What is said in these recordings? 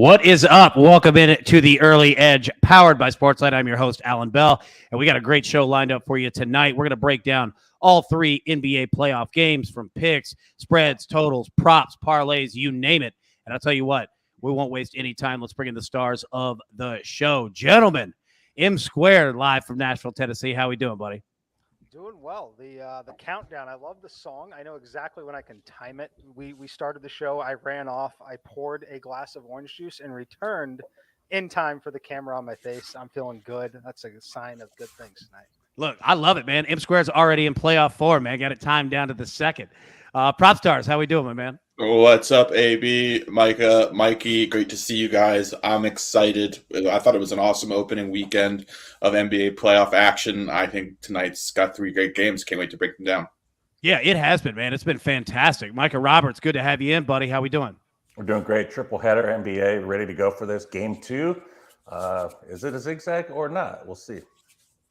What is up? Welcome in to the Early Edge, powered by SportsLine. I'm your host, Alan Bell, and we got a great show lined up for you tonight. We're going to break down all three NBA playoff games, from picks, spreads, totals, props, parlays, you name it. And I'll tell you what, we won't waste any time. Let's bring in the stars of the show. Gentlemen, M Squared live from Nashville, Tennessee. How we doing, buddy? Doing well. The countdown. I love the song. I know exactly when I can time it. We started the show. I ran off. I poured a glass of orange juice and returned in time for the camera on my face. I'm feeling good. That's a sign of good things tonight. Look, I love it, man. M Squared's already in playoff form, man. Got it timed down to the second. Prop stars, how we doing, my man? What's up, AB, Micah, Mikey? Great to see you guys. I'm excited. I thought it was an awesome opening weekend of NBA playoff action. I think tonight's got three great games. Can't wait to break them down. Yeah, it has been, man. It's been fantastic. Micah Roberts, good to have you in, buddy. How we doing? We're doing great. Triple header NBA, ready to go for this. Game 2. Is it a zigzag or not? We'll see.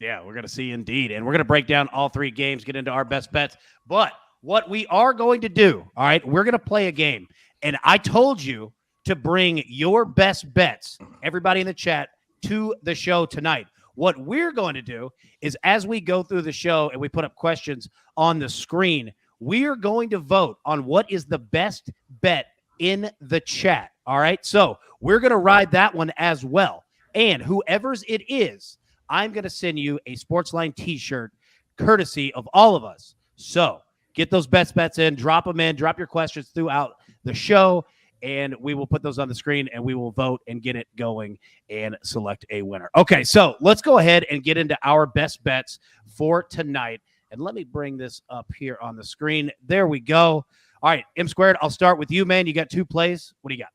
Yeah, we're going to see indeed. And we're going to break down all three games, get into our best bets. But what we are going to do, all right, we're going to play a game. And I told you to bring your best bets, everybody in the chat, to the show tonight. What we're going to do is, as we go through the show and we put up questions on the screen, we are going to vote on what is the best bet in the chat. All right, so we're going to ride that one as well. And whoever's it is, I'm going to send you a SportsLine t-shirt courtesy of all of us. So get those best bets in, drop them in, drop your questions throughout the show, and we will put those on the screen, and we will vote and get it going and select a winner. Okay, so let's go ahead and get into our best bets for tonight. And let me bring this up here on the screen. There we go. All right, M Squared, I'll start with you, man. You got two plays. What do you got?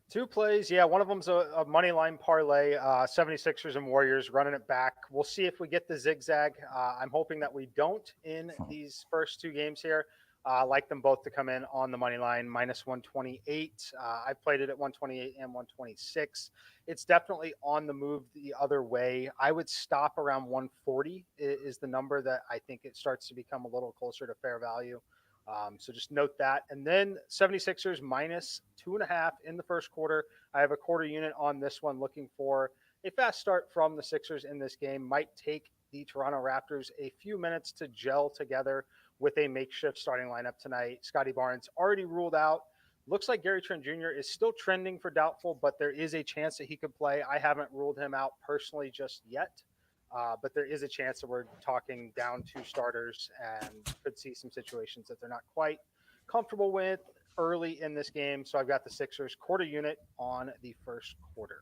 Two plays. Yeah, one of them's a money line parlay, 76ers and Warriors, running it back. We'll see if we get the zigzag. I'm hoping that we don't in these first two games here. I like them both to come in on the money line, minus 128. I've played it at 128 and 126. It's definitely on the move the other way. I would stop around 140 is the number that I think it starts to become a little closer to fair value. So just note that. And then 76ers minus 2.5 in the first quarter. I have a quarter unit on this one, looking for a fast start from the Sixers in this game. Might take the Toronto Raptors a few minutes to gel together with a makeshift starting lineup tonight. Scotty Barnes already ruled out. Looks like Gary Trent Jr. is still trending for doubtful, but there is a chance that he could play. I haven't ruled him out personally just yet. But there is a chance that we're talking down two starters and could see some situations that they're not quite comfortable with early in this game. So I've got the Sixers quarter unit on the first quarter.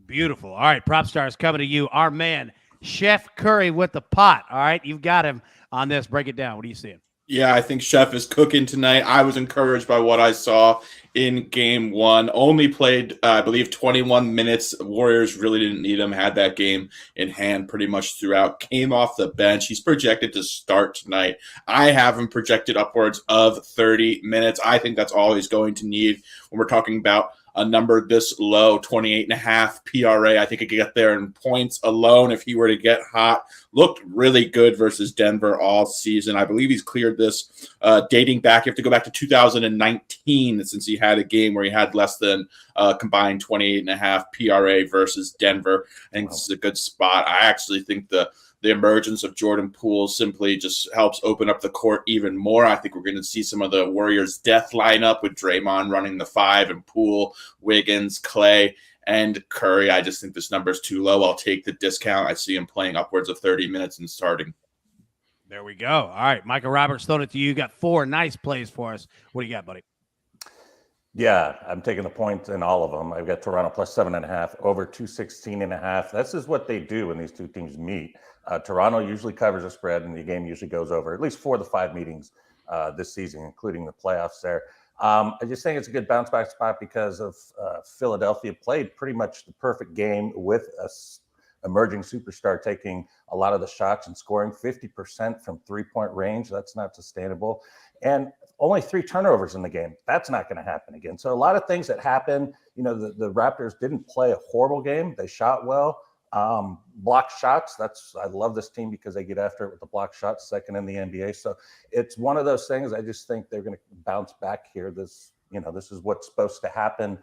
Beautiful. All right, prop stars coming to you. Our man, Chef Curry with the pot. All right, you've got him on this. Break it down. What are you seeing? Yeah, I think Chef is cooking tonight. I was encouraged by what I saw in game one. Only played, I believe, 21 minutes. Warriors really didn't need him. Had that game in hand pretty much throughout. Came off the bench. He's projected to start tonight. I have him projected upwards of 30 minutes. I think that's all he's going to need when we're talking about a number this low, 28.5 PRA. I think he could get there in points alone if he were to get hot. Looked really good versus Denver all season. I believe he's cleared this dating back. You have to go back to 2019 since he had a game where he had less than combined 28.5 PRA versus Denver. I think this is a good spot. I actually think the emergence of Jordan Poole simply just helps open up the court even more. I think we're going to see some of the Warriors' death lineup with Draymond running the 5 and Poole, Wiggins, Clay, and Curry. I just think this number is too low. I'll take the discount. I see him playing upwards of 30 minutes and starting. There we go. All right, Michael Roberts, throwing it to you. You got four nice plays for us. What do you got, buddy? Yeah, I'm taking the point in all of them. I've got Toronto plus 7.5, over 216.5. This is what they do when these two teams meet. Toronto usually covers a spread, and the game usually goes over at least 4 of the 5 meetings this season, including the playoffs there. I just think it's a good bounce back spot because of Philadelphia played pretty much the perfect game with a emerging superstar taking a lot of the shots and scoring 50% from 3-point range. That's not sustainable. And only 3 turnovers in the game. That's not going to happen again. So a lot of things that happen, you know, the Raptors didn't play a horrible game. They shot well. Block shots. I love this team because they get after it with the block shots, second in the NBA. So it's one of those things. I just think they're going to bounce back here this This is what's supposed to happen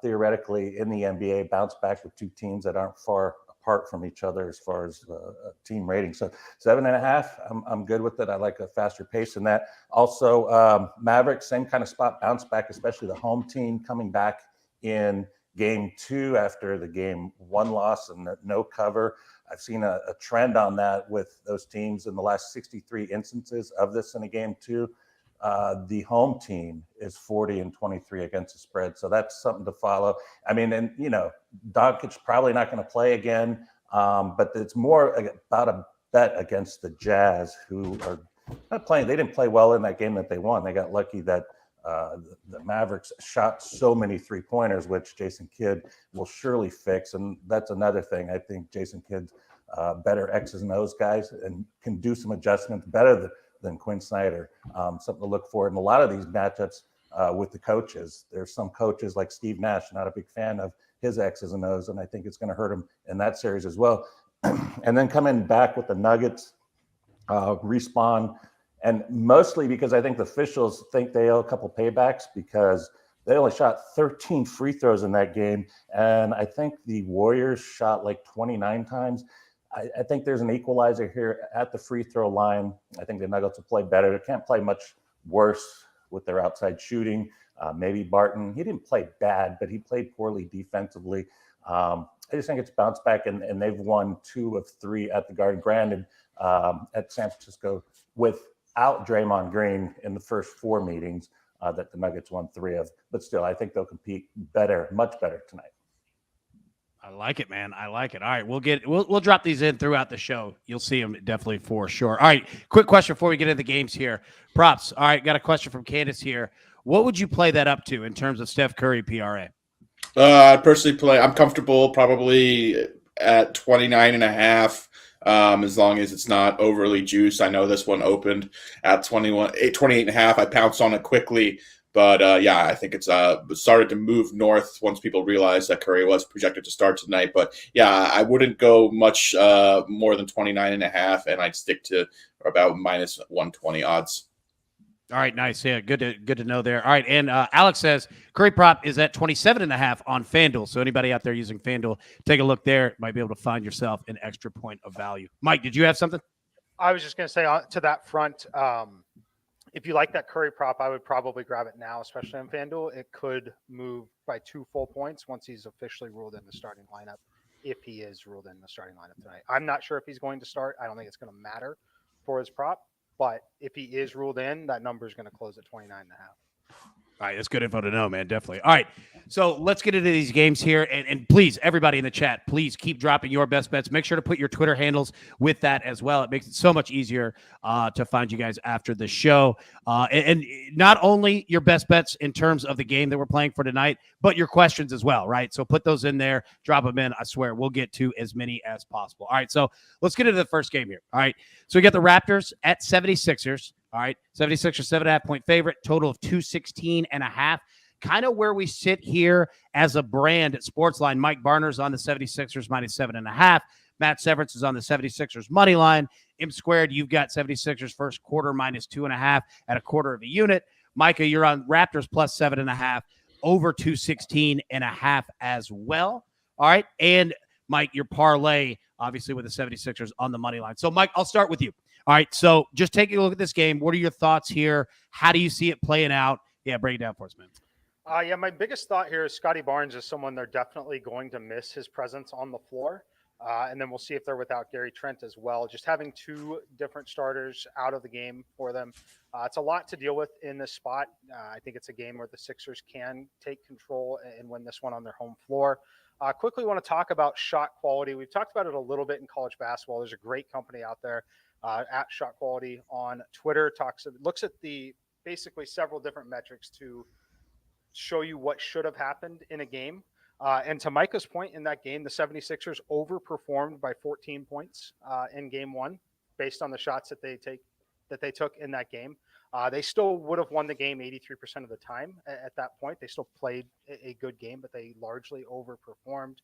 theoretically in the NBA, bounce back with two teams that aren't far apart from each other as far as team rating. So 7.5, I'm good with it. I like a faster pace than that. Also, Mavericks, same kind of spot, bounce back, especially the home team coming back in game 2 after the game 1 loss and no cover. I've seen a trend on that with those teams in the last 63 instances of this in a game 2. The home team is 40-23 against the spread. So that's something to follow. I mean, and, Doncic probably not going to play again, but it's more about a bet against the Jazz, who are not playing. They didn't play well in that game that they won. They got lucky that the Mavericks shot so many three-pointers, which Jason Kidd will surely fix. And that's another thing. I think Jason Kidd's better X's and O's guys and can do some adjustments better than Quinn Snyder. Something to look for in a lot of these matchups with the coaches. There's some coaches like Steve Nash, not a big fan of his X's and O's, and I think it's going to hurt him in that series as well. And then coming back with the Nuggets, respawn, and mostly because I think the officials think they owe a couple paybacks because they only shot 13 free throws in that game, and I think the Warriors shot like 29 times. I think there's an equalizer here at the free throw line. I think the Nuggets will play better. They can't play much worse with their outside shooting. Maybe Barton, he didn't play bad, but he played poorly defensively. I just think it's bounced back, and they've won 2 of 3 at the Garden. Granted, at San Francisco without Draymond Green in the first 4 meetings that the Nuggets won 3 of. But still, I think they'll compete better, much better tonight. I like it, man. I like it. All right, we'll drop these in throughout the show. You'll see them definitely for sure. All right, quick question before we get into the games here. Props. All right, got a question from Candace here. What would you play that up to in terms of Steph Curry PRA? I personally I'm comfortable probably at 29.5. As long as it's not overly juiced. I know this one opened at 28.5. I pounced on it quickly. But, I think it's started to move north once people realized that Curry was projected to start tonight. But, I wouldn't go much more than 29.5, and I'd stick to about minus 120 odds. All right, nice. Yeah, good to know there. All right, and Alex says Curry prop is at 27.5 on FanDuel. So anybody out there using FanDuel, take a look there. Might be able to find yourself an extra point of value. Mike, did you have something? I was just going to say to that front, if you like that Curry prop, I would probably grab it now, especially on FanDuel. It could move by 2 full points once he's officially ruled in the starting lineup, if he is ruled in the starting lineup tonight. I'm not sure if he's going to start. I don't think it's going to matter for his prop. But if he is ruled in, that number is going to close at 29.5. All right, that's good info to know, man. Definitely. All right, so let's get into these games here. And please, everybody in the chat, please keep dropping your best bets. Make sure to put your Twitter handles with that as well. It makes it so much easier to find you guys after the show. And not only your best bets in terms of the game that we're playing for tonight, but your questions as well, right? So put those in there, drop them in. I swear we'll get to as many as possible. All right, so let's get into the first game here. All right, so we got the Raptors at 76ers. All right, 76ers 7.5-point favorite, total of 216.5. Kind of where we sit here as a brand at SportsLine. Mike Barner's on the 76ers minus 7.5. Matt Severance is on the 76ers money line. M squared, you've got 76ers first quarter minus 2.5 at a quarter of a unit. Micah, you're on Raptors plus 7.5, over 216.5 as well. All right, and Mike, your parlay, obviously with the 76ers on the money line. So, Mike, I'll start with you. All right, so just taking a look at this game, what are your thoughts here? How do you see it playing out? Yeah, break it down for us, man. My biggest thought here is Scotty Barnes is someone they're definitely going to miss his presence on the floor. And then we'll see if they're without Gary Trent as well. Just having 2 different starters out of the game for them. It's a lot to deal with in this spot. I think it's a game where the Sixers can take control and win this one on their home floor. Quickly want to talk about shot quality. We've talked about it a little bit in college basketball. There's a great company out there at Shot Quality on Twitter. Looks at the basically several different metrics to show you what should have happened in a game. And to Micah's point, in that game, the 76ers overperformed by 14 points in game 1 based on the shots that they took in that game. They still would have won the game 83% of the time at that point. They still played a good game, but they largely overperformed.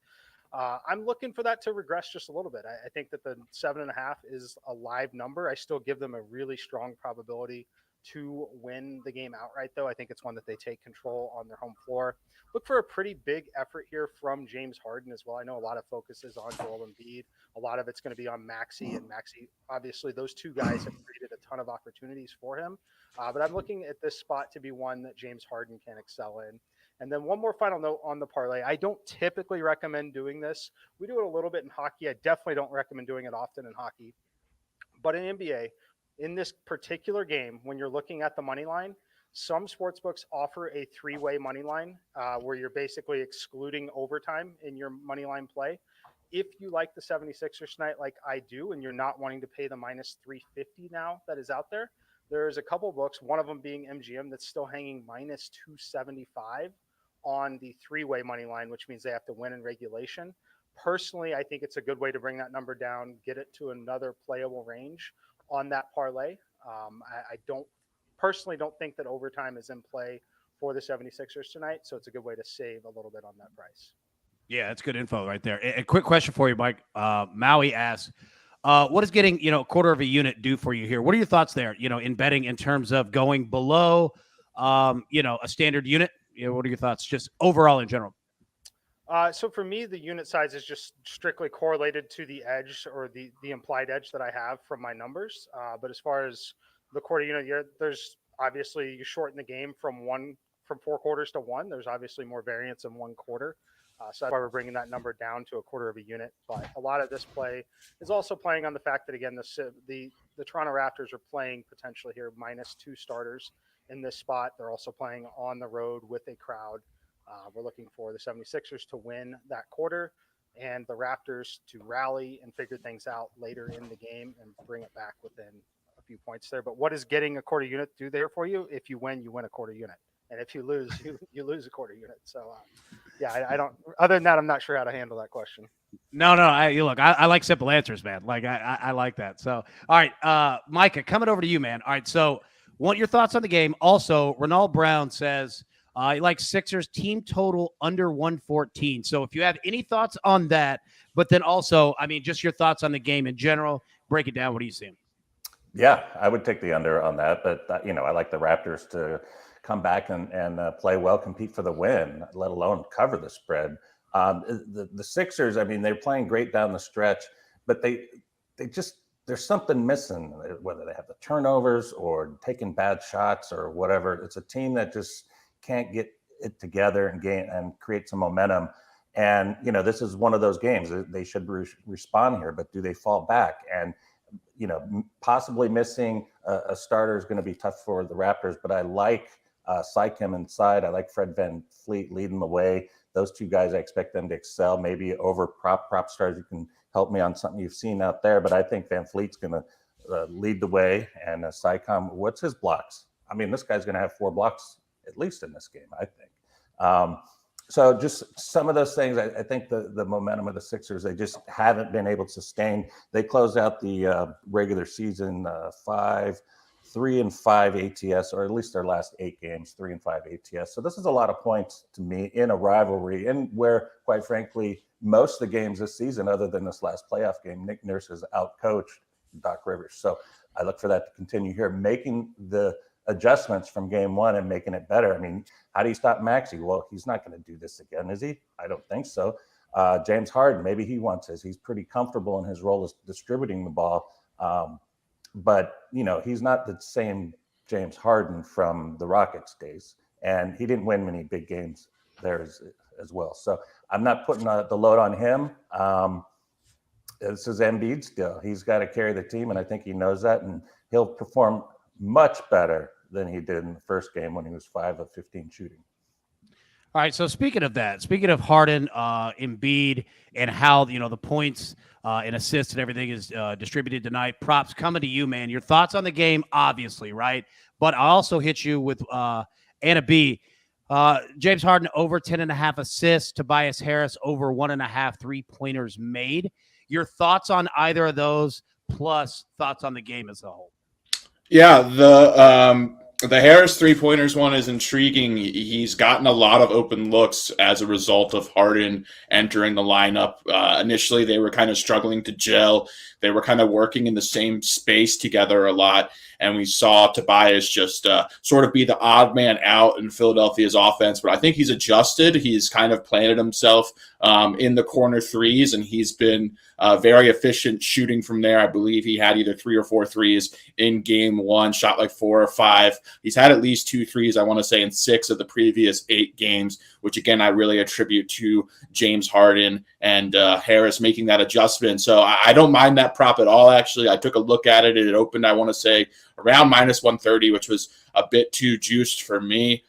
I'm looking for that to regress just a little bit. I think that the 7.5 is a live number. I still give them a really strong probability to win the game outright, though. I think it's one that they take control on their home floor. Look for a pretty big effort here from James Harden as well. I know a lot of focus is on Joel Embiid. A lot of it's going to be on Maxey, and Maxey, obviously, those two guys have created a ton of opportunities for him. But I'm looking at this spot to be one that James Harden can excel in. And then one more final note on the parlay. I don't typically recommend doing this. We do it a little bit in hockey. I definitely don't recommend doing it often in hockey. But in NBA, in this particular game, when you're looking at the money line, some sportsbooks offer a three-way money line where you're basically excluding overtime in your money line play. If you like the 76ers tonight, like I do, and you're not wanting to pay the minus 350 now that is out there, there's a couple books, one of them being MGM, that's still hanging minus 275 on the three-way money line, which means they have to win in regulation. Personally, I think it's a good way to bring that number down, get it to another playable range on that parlay. I don't think that overtime is in play for the 76ers tonight, so it's a good way to save a little bit on that price. Yeah, that's good info right there. A quick question for you, Mike. Maui asks, what does getting, a quarter of a unit do for you here? What are your thoughts there, in betting in terms of going below, a standard unit? What are your thoughts just overall in general? So for me, the unit size is just strictly correlated to the edge or the implied edge that I have from my numbers. But as far as the quarter unit, there's obviously you shorten the game from 4 quarters to 1. There's obviously more variance in 1 quarter. So that's why we're bringing that number down to a quarter of a unit. But a lot of this play is also playing on the fact that, again, the Toronto Raptors are playing potentially here minus 2 starters in this spot. They're also playing on the road with a crowd. We're looking for the 76ers to win that quarter and the Raptors to rally and figure things out later in the game and bring it back within a few points there. But what does getting a quarter unit do there for you? If you win, you win a quarter unit. And if you lose, you lose a quarter unit. So, I don't. Other than that, I'm not sure how to handle that question. No. I like simple answers, man. Like I like that. So, all right, Micah, coming over to you, man. All right, so want your thoughts on the game. Also, Ronald Brown says he likes Sixers team total under 114. So, if you have any thoughts on that, but then also, just your thoughts on the game in general, break it down. What are you seeing? Yeah, I would take the under on that, but I like the Raptors to come back and play well, compete for the win, let alone cover the spread. The Sixers, they're playing great down the stretch, but they just, there's something missing, whether they have the turnovers or taking bad shots or whatever. It's a team that just can't get it together and create some momentum. And, this is one of those games. They should respond here, but do they fall back? And, possibly missing a starter is going to be tough for the Raptors, but I like Sycam inside. I like Fred VanVleet leading the way. Those two guys, I expect them to excel. Maybe over prop stars. You can help me on something you've seen out there, but I think VanVleet's going to lead the way. And Sycam, what's his blocks? This guy's going to have 4 blocks at least in this game, I think. So just some of those things, I think the momentum of the Sixers, they just haven't been able to sustain. They closed out the regular season 3-5 ATS, or at least their last 8 games, 3-5 ATS. So this is a lot of points to me in a rivalry, and where, quite frankly, most of the games this season, other than this last playoff game, Nick Nurse has outcoached Doc Rivers. So I look for that to continue here, making the adjustments from game 1 and making it better. How do you stop Maxey? Well, he's not going to do this again, is he? I don't think so. James Harden, maybe he wants this. He's pretty comfortable in his role as distributing the ball. But, he's not the same James Harden from the Rockets days. And he didn't win many big games there as well. So I'm not putting the load on him. This is Embiid still. He's got to carry the team, and I think he knows that. And he'll perform much better than he did in the first game when he was 5 of 15 shooting. All right, so speaking of Harden, Embiid, and how the points and assists and everything is distributed tonight, props coming to you, man. Your thoughts on the game, obviously, right? But I also hit you with Anna B. James Harden over 10.5 assists, Tobias Harris over 1.5 3-pointers made. Your thoughts on either of those, plus thoughts on the game as a whole? Yeah, the Harris 3-pointers one is intriguing. He's gotten a lot of open looks as a result of Harden entering the lineup. Initially, they were kind of struggling to gel. They were kind of working in the same space together a lot. and we saw Tobias just sort of be the odd man out in Philadelphia's offense. But I think he's adjusted. He's kind of planted himself in the corner threes, and he's been very efficient shooting from there. I believe he had either 3 or 4 threes in game 1, shot like 4 or 5. He's had at least 2 threes, I want to say, in 6 of the previous 8 games, which again, I really attribute to James Harden and Harris making that adjustment. So I don't mind that prop at all, actually. I took a look at it. It opened, I want to say, around minus 130, which was a bit too juiced for me.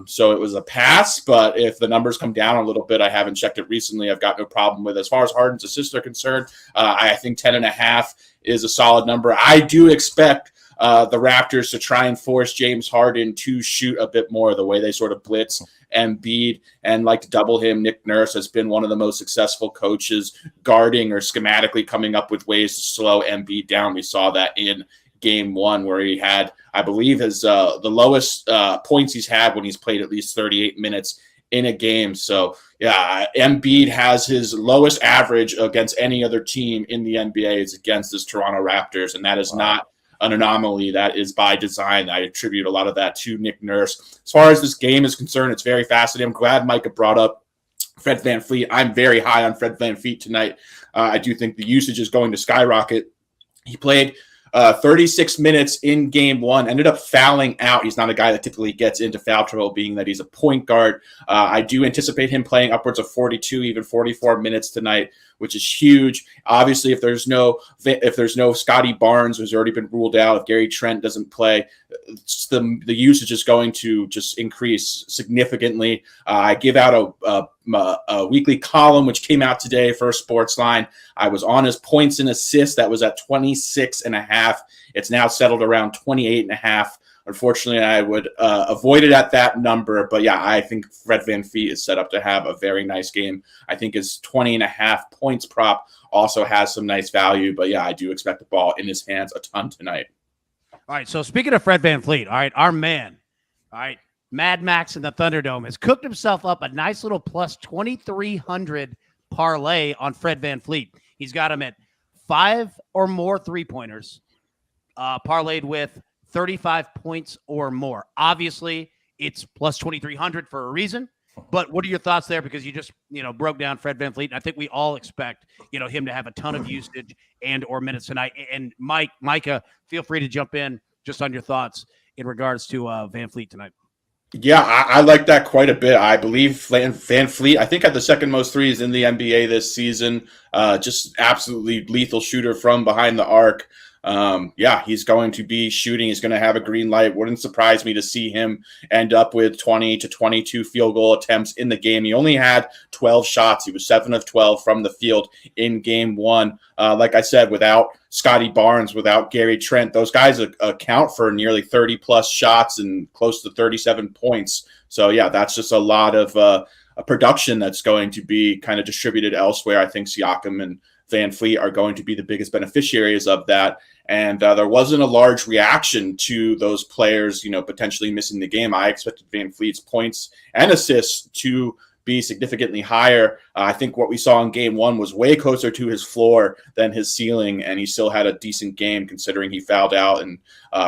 So it was a pass, but if the numbers come down a little bit, I haven't checked it recently, I've got no problem with it. As far as Harden's assists are concerned, I think 10.5 is a solid number. I do expect the Raptors to try and force James Harden to shoot a bit more, the way they sort of blitz Embiid and like to double him. Nick Nurse has been one of the most successful coaches guarding or schematically coming up with ways to slow Embiid down. We saw that in game 1 where he had, I believe, his the lowest points he's had when he's played at least 38 minutes in a game. So yeah, Embiid has his lowest average against any other team in the NBA is against his Toronto Raptors, and that is not an anomaly. That is by design. I attribute a lot of that to Nick Nurse. As far as this game is concerned, it's very fascinating. I'm glad Micah brought up Fred VanVleet. I'm very high on Fred VanVleet tonight. I do think the usage is going to skyrocket. He played 36 minutes in game 1, ended up fouling out. He's not a guy that typically gets into foul trouble, being that he's a point guard. I do anticipate him playing upwards of 42, even 44 minutes tonight, which is huge. Obviously, if there's no Scotty Barnes, who's already been ruled out, if Gary Trent doesn't play, the usage is going to just increase significantly. I give out a weekly column, which came out today for SportsLine. I was on his points and assists. That was at 26.5. It's now settled around 28.5. Unfortunately, I would avoid it at that number. But yeah, I think Fred VanVleet is set up to have a very nice game. I think his 20.5 points prop also has some nice value. But yeah, I do expect the ball in his hands a ton tonight. All right, so speaking of Fred VanVleet, all right, our man, all right, Mad Max in the Thunderdome has cooked himself up a nice little plus 2,300 parlay on Fred VanVleet. He's got him at 5 or more three-pointers, parlayed with 35 points or more. Obviously, it's plus 2,300 for a reason. But what are your thoughts there? Because you just, broke down Fred VanVleet, and I think we all expect, him to have a ton of usage and or minutes tonight. And Micah, feel free to jump in just on your thoughts in regards to VanVleet tonight. Yeah, I like that quite a bit. I believe VanVleet, I think, had the second most threes in the NBA this season. Just absolutely lethal shooter from behind the arc. Yeah, he's going to be shooting. He's going to have a green light. Wouldn't surprise me to see him end up with 20 to 22 field goal attempts in the game. He only had 12 shots. He was 7 of 12 from the field in game 1. Like I said, without Scotty Barnes, without Gary Trent, those guys account for nearly 30 plus shots and close to 37 points. So yeah, that's just a lot of a production that's going to be kind of distributed elsewhere. I think Siakam and VanVleet are going to be the biggest beneficiaries of that. And there wasn't a large reaction to those players, potentially missing the game. I expected VanVleet's points and assists to be significantly higher. I think what we saw in game 1 was way closer to his floor than his ceiling, and he still had a decent game considering he fouled out. And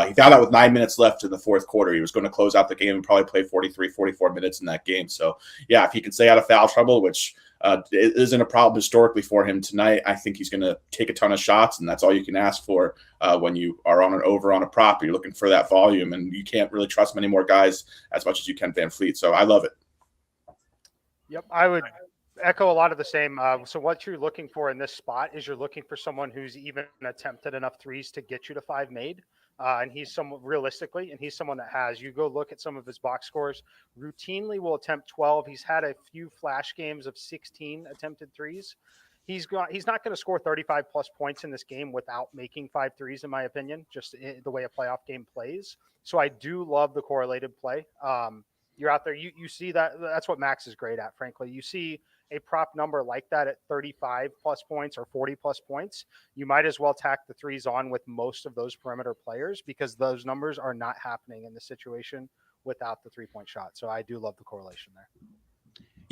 he fouled out with 9 minutes left in the fourth quarter. He was going to close out the game and probably play 43, 44 minutes in that game. So yeah, if he can stay out of foul trouble, which it isn't a problem historically for him tonight, I think he's going to take a ton of shots, and that's all you can ask for when you are on an over on a prop. You're looking for that volume, and you can't really trust many more guys as much as you can VanVleet. So I love it. Yep, I would echo a lot of the same. So what you're looking for in this spot is you're looking for someone who's even attempted enough threes to get you to 5 made. And he's someone that has, you go look at some of his box scores, routinely will attempt 12. He's had a few flash games of 16 attempted threes. He's not going to score 35 plus points in this game without making 5 threes, in my opinion, just the way a playoff game plays. So I do love the correlated play. You're out there, you see that's what Max is great at, frankly. You see a prop number like that at 35 plus points or 40 plus points, you might as well tack the threes on with most of those perimeter players because those numbers are not happening in the situation without the 3-point shot. So I do love the correlation there.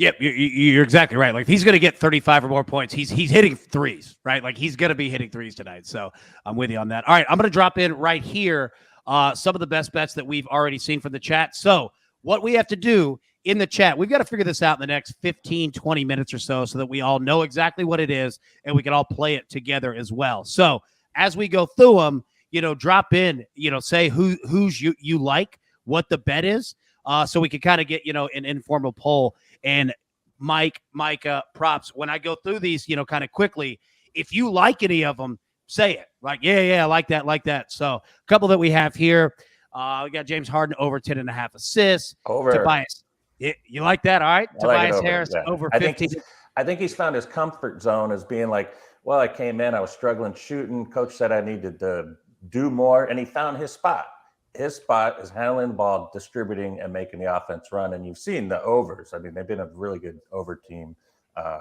Yep, you're exactly right. Like, if he's going to get 35 or more points, he's hitting threes, right? Like, he's going to be hitting threes tonight. So I'm with you on that. All right, I'm going to drop in right here some of the best bets that we've already seen from the chat. So what we have to do in the chat, we've got to figure this out in the next 15, 20 minutes or so that we all know exactly what it is and we can all play it together as well. So as we go through them, drop in, say who's you like, what the bet is, so we can kind of get, an informal poll. And Mike, props, when I go through these, kind of quickly, if you like any of them, say it. Like, yeah, I like that. So a couple that we have here. We got James Harden over 10.5 assists. Over. Tobias, you like that? All right. I like Tobias over, Harris yeah. over 15. I think he's found his comfort zone as being like, well, I came in, I was struggling shooting. Coach said I needed to do more, and he found his spot. His spot is handling the ball, distributing, and making the offense run. And you've seen the overs. I mean, they've been a really good over team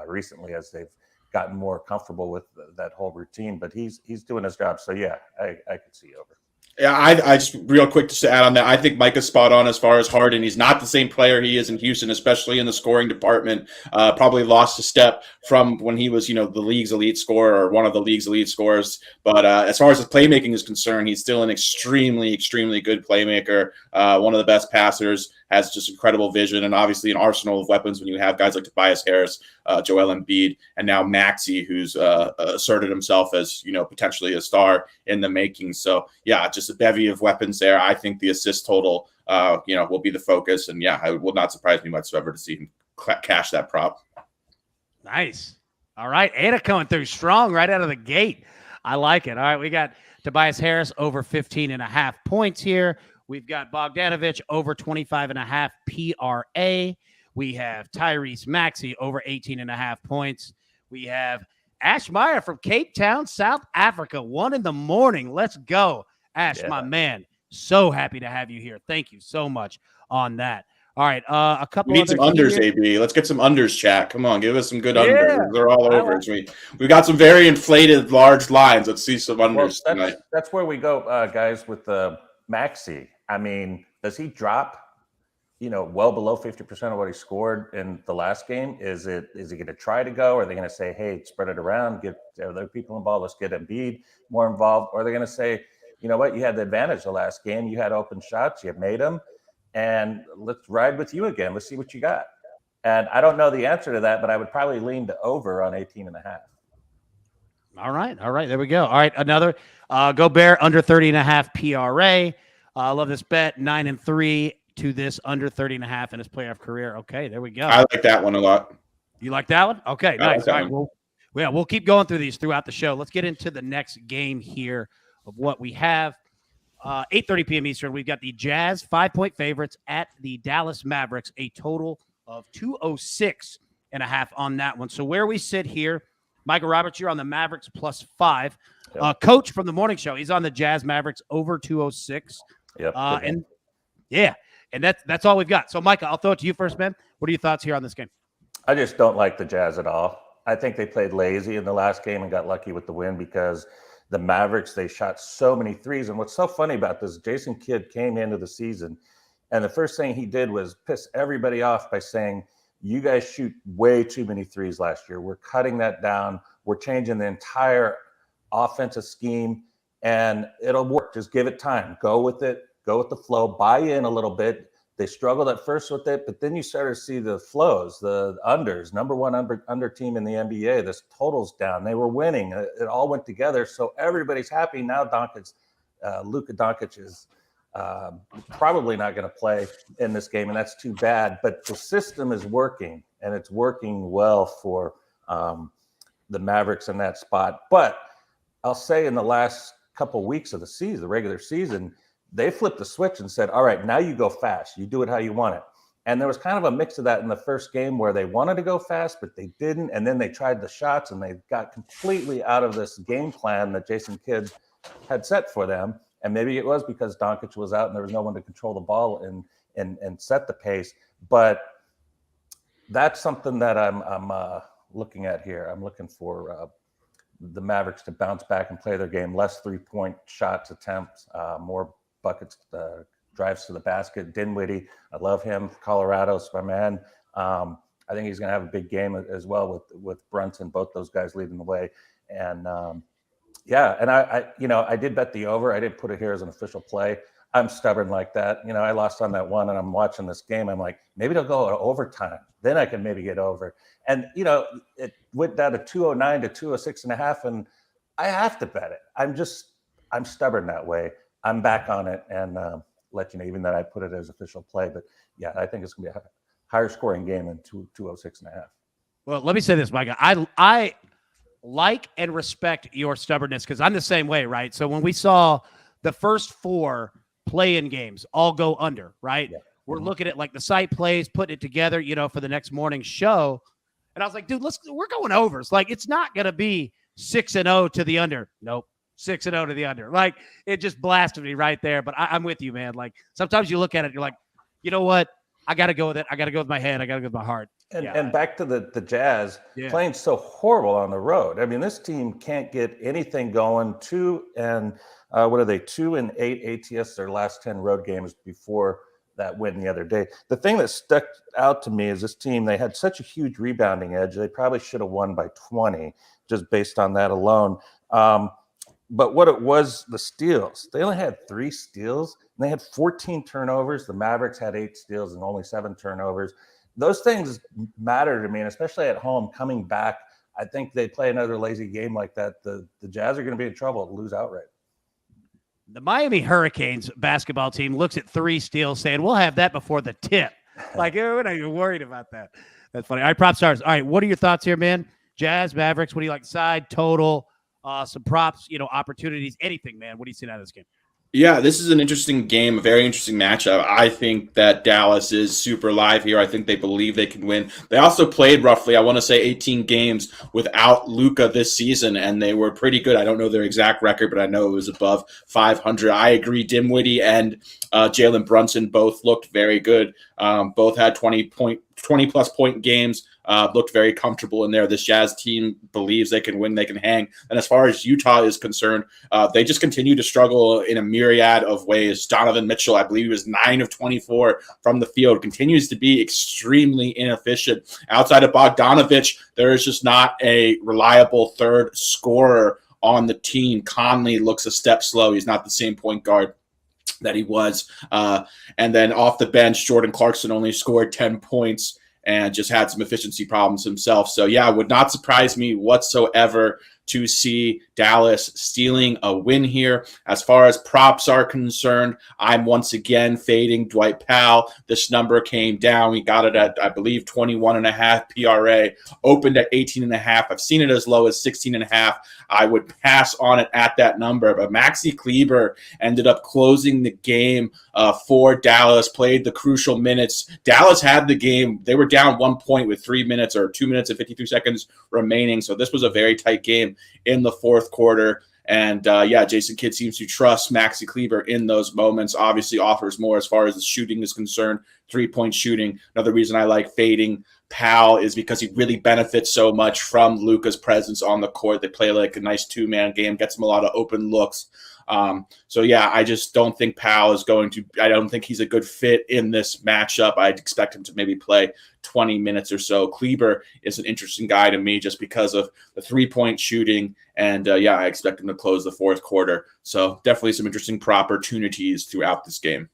recently as they've gotten more comfortable with that whole routine. But he's doing his job. So, yeah, I could see over. Yeah, I just real quick just to add on that, I think Mike is spot on as far as Harden. He's not the same player he is in Houston, especially in the scoring department. Probably lost a step from when he was, the league's elite scorer or one of the league's elite scorers. But as far as his playmaking is concerned, he's still an extremely, extremely good playmaker. One of the best passers, has just incredible vision, and obviously an arsenal of weapons when you have guys like Tobias Harris, Joel Embiid, and now Maxey, who's asserted himself as, potentially a star in the making. So, yeah, just a bevy of weapons there. I think the assist total, will be the focus. And, yeah, it will not surprise me whatsoever to see him cash that prop. Nice. All right. Anna coming through strong right out of the gate. I like it. All right. We got Tobias Harris over 15.5 points here. We've got Bogdanovich over 25.5 PRA. We have Tyrese Maxey over 18.5 points. We have Ash Meyer from Cape Town, South Africa, 1 a.m. Let's go, Ash, my man. So happy to have you here. Thank you so much on that. All right, a couple. We need some unders, here. AB. Let's get some unders, chat. Come on, give us some good unders. They're all over. Like we got some very inflated, large lines. Let's see some unders tonight. That's where we go, guys, with the Maxey. I mean, does he drop, well below 50% of what he scored in the last game? Is he going to try to go? Or are they going to say, hey, spread it around, get other people involved, let's get Embiid more involved? Or are they going to say, you know what, you had the advantage the last game, you had open shots, you made them, and let's ride with you again. Let's see what you got. And I don't know the answer to that, but I would probably lean to over on 18.5. All right. There we go. All right, another Gobert under 30.5 PRA. I love this bet. 9-3 to this under 30.5 in his playoff career. Okay, there we go. I like that one a lot. You like that one? Okay, nice. Like All right, we'll keep going through these throughout the show. Let's get into the next game here of what we have. 8:30 p.m. Eastern. We've got the Jazz 5-point favorites at the Dallas Mavericks. A total of 206.5 on that one. So where we sit here, Michael Roberts, you're on the Mavericks +5. Yep. Coach from the morning show, he's on the Jazz Mavericks over 206. Yep. And that's all we've got. So, Micah, I'll throw it to you first, man. What are your thoughts here on this game? I just don't like the Jazz at all. I think they played lazy in the last game and got lucky with the win because the Mavericks, they shot so many threes. And what's so funny about this, Jason Kidd came into the season, and the first thing he did was piss everybody off by saying, you guys shoot way too many threes last year. We're cutting that down. We're changing the entire offensive scheme, and it'll work. Just give it time. Go with it. Go with the flow. Buy in a little bit. They struggled at first with it, but then you started to see the flows, the unders, number one under team in the NBA. This total's down. They were winning. It all went together. So everybody's happy. Now Luka Doncic is probably not going to play in this game, and that's too bad. But the system is working, and it's working well for the Mavericks in that spot. But I'll say in the last couple weeks of the season, the regular season, they flipped the switch and said, all right, now you go fast. You do it how you want it. And there was kind of a mix of that in the first game where they wanted to go fast, but they didn't. And then they tried the shots, and they got completely out of this game plan that Jason Kidd had set for them. And maybe it was because Doncic was out and there was no one to control the ball and set the pace. But that's something that I'm looking at here. I'm looking for the Mavericks to bounce back and play their game, less 3-point shots attempts, more buckets, drives to the basket. Dinwiddie, I love him. Colorado's my man. I I think he's going to have a big game as well with Brunson, both those guys leading the way. And and I did bet the over. I didn't put it here as an official play. I'm stubborn like that. I lost on that one, and I'm watching this game. I'm like, maybe they'll go to overtime. Then I can maybe get over. And, it went down to 209 to 206.5, and I have to bet it. I'm stubborn that way. I'm back on it and let you know, even that I put it as official play. But, yeah, I think it's going to be a higher scoring game than 206.5. Well, let me say this, Micah. I like and respect your stubbornness because I'm the same way, right? So when we saw the first 4 play-in games all go under, right? Yeah. We're looking at like the site plays, putting it together, for the next morning's show. And I was like, dude, we're going overs. Like, it's not going to be 6-0 to the under. Nope. 6-0 to the under. Like, it just blasted me right there. But I'm with you, man. Like, sometimes you look at it, you're like, you know what? I got to go with it. I got to go with my head. I got to go with my heart. And back to the Jazz playing so horrible on the road. I mean, this team can't get anything going. 2-8 ATS their last 10 road games before that win the other day. The thing that stuck out to me is this team, they had such a huge rebounding edge. They probably should have won by 20 just based on that alone. But what it was, the steals, they only had 3 steals and they had 14 turnovers. The Mavericks had 8 steals and only 7 turnovers. Those things matter to me, and especially at home coming back. I think they play another lazy game like that. The Jazz are going to be in trouble to lose outright. The Miami Hurricanes basketball team looks at 3 steals saying, we'll have that before the tip. Like, we're not even worried about that. That's funny. All right, prop stars. All right, what are your thoughts here, man? Jazz, Mavericks, what do you like? Side, total, some props, opportunities, anything, man. What do you see out of this game? Yeah, this is an interesting game, a very interesting matchup. I think that Dallas is super live here. I think they believe they can win. They also played roughly, I want to say, 18 games without Luka this season, and they were pretty good. I don't know their exact record, but I know it was above 500. I agree. Dinwiddie and Jalen Brunson both looked very good. Both had 20-plus point games. Looked very comfortable in there. This Jazz team believes they can win, they can hang. And as far as Utah is concerned, they just continue to struggle in a myriad of ways. Donovan Mitchell, I believe, was 9 of 24 from the field, continues to be extremely inefficient. Outside of Bogdanovich, there is just not a reliable third scorer on the team. Conley looks a step slow. He's not the same point guard that he was. And then off the bench, Jordan Clarkson only scored 10 points and just had some efficiency problems himself. So, yeah, it would not surprise me whatsoever to see Dallas stealing a win here. As far as props are concerned, I'm once again fading Dwight Powell. This number came down. We got it at, I believe, 21.5 PRA, opened at 18.5. I've seen it as low as 16.5. I would pass on it at that number. But Maxi Kleber ended up closing the game for Dallas, played the crucial minutes. Dallas had the game. They were down 1 point with 3 minutes or 2 minutes and 53 seconds remaining. So this was a very tight game in the fourth quarter. And Jason Kidd seems to trust Maxi Kleber in those moments. Obviously offers more as far as the shooting is concerned, 3-point shooting. Another reason I like fading Powell is because he really benefits so much from Luka's presence on the court. They play like a nice 2-man game, gets him a lot of open looks. I just don't think Powell is I don't think he's a good fit in this matchup. I'd expect him to maybe play 20 minutes or so. Kleber is an interesting guy to me just because of the 3-point shooting. And I expect him to close the fourth quarter. So definitely some interesting opportunities throughout this game.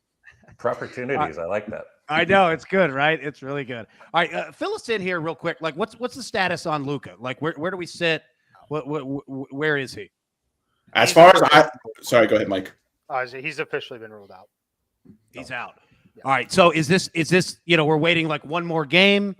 Opportunities. I like that. I know, it's good, right? It's really good. All right, fill us in here real quick. Like, what's the status on Luka? Like, where do we sit? Where is he? As far as sorry, go ahead, Mike. He's officially been ruled out. He's out. Yeah. All right. So is this we're waiting like one more game?